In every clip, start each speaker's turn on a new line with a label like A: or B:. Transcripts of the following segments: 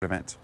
A: event.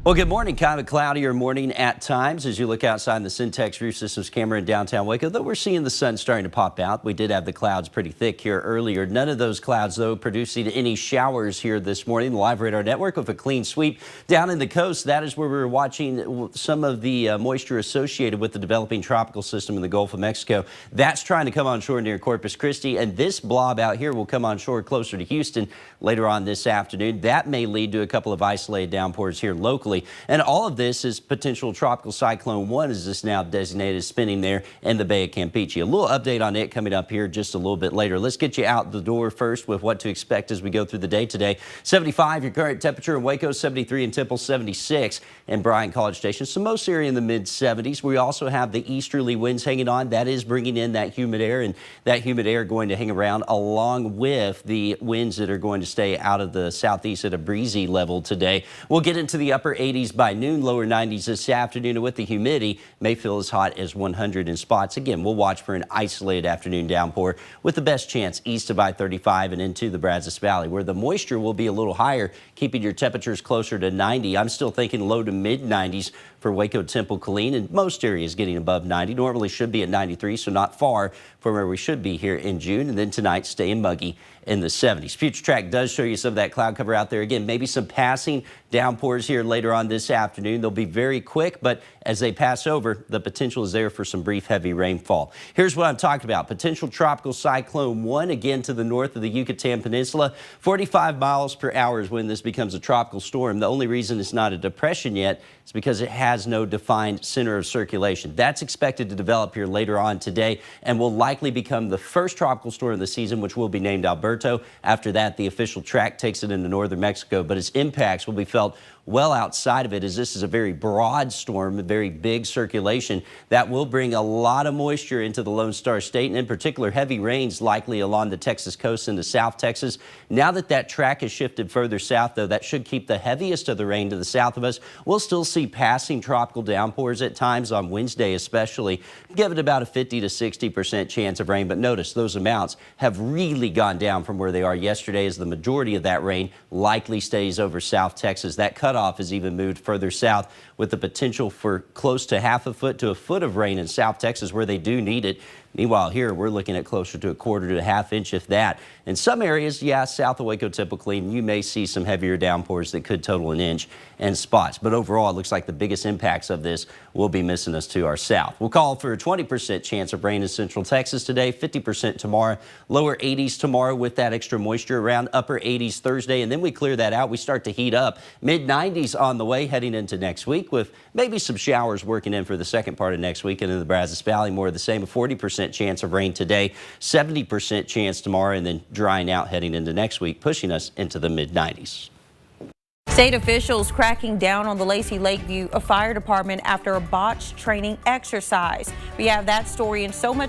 B: Well, good morning. Kind of a cloudier morning at times as you look outside the Syntex Roof Systems camera in downtown Waco, though we're seeing the sun starting to pop out. We did have the clouds pretty thick here earlier. None of those clouds, though, producing any showers here this morning. The Live Radar Network with a clean sweep down in the coast. That is where we're watching some of the moisture associated with the developing tropical system in the Gulf of Mexico. That's trying to come on shore near Corpus Christi, and this blob out here will come on shore closer to Houston later on this afternoon. That may lead to a couple of isolated downpours here locally. And all of this is potential tropical cyclone 1, as this now designated, spinning there in the Bay of Campeche. A little update on it coming up here just a little bit later. Let's get you out the door first with what to expect as we go through the day today. 75 your current temperature in Waco, 73 in Temple, 76 in Bryan College Station. So most area in the mid 70s. We also have the easterly winds hanging on. That is bringing in that humid air, and that humid air going to hang around along with the winds that are going to stay out of the southeast at a breezy level today. We'll get into the upper 80s by noon, lower 90s this afternoon, and with the humidity may feel as hot as 100 in spots. Again, we'll watch for an isolated afternoon downpour with the best chance east of I-35 and into the Brazos Valley, where the moisture will be a little higher, keeping your temperatures closer to 90. I'm still thinking low to mid 90s for Waco, Temple, Killeen, and most areas getting above 90. Normally should be at 93, so not far from where we should be here in June. And then tonight, staying muggy in the 70s. Future Track does show you some of that cloud cover out there. Again, maybe some passing downpours here later on this afternoon. They'll be very quick, but as they pass over, the potential is there for some brief heavy rainfall. Here's what I'm talking about. Potential tropical cyclone 1, again to the north of the Yucatan Peninsula. 45 miles per hour is when this becomes a tropical storm. The only reason it's not a depression yet is because it has no defined center of circulation. That's expected to develop here later on today and will likely become the first tropical storm of the season, which will be named Alberto. After that, the official track takes it into northern Mexico, but its impacts will be felt well outside of it, as this is a very broad storm, a very big circulation that will bring a lot of moisture into the Lone Star State, and in particular heavy rains likely along the Texas coast into South Texas. Now that that track has shifted further south, though, that should keep the heaviest of the rain to the south of us. We'll still see passing tropical downpours at times on Wednesday especially. Give it about a 50 to 60% chance of rain, but notice those amounts have really gone down from where they are yesterday, as the majority of that rain likely stays over South Texas. That cutoff has even moved further south, with the potential for close to half a foot to a foot of rain in South Texas where they do need it. Meanwhile, here we're looking at closer to a quarter to a half inch, if that. In some areas, yeah, south of Waco, Temple, Killeen, you may see some heavier downpours that could total an inch in spots. But overall, it looks like the biggest impacts of this will be missing us to our south. We'll call for a 20% chance of rain in central Texas today, 50% tomorrow, lower 80s tomorrow with that extra moisture around, upper 80s Thursday, and then we clear that out. We start to heat up. Mid 90s on the way heading into next week, with maybe some showers working in for the second part of next week, and in the Brazos Valley, more of the same, a 40% chance of rain today, 70% chance tomorrow, and then drying out heading into next week, pushing us into the mid 90s.
C: State officials cracking down on the Lacey Lakeview Fire Department after a botched training exercise. We have that story and so much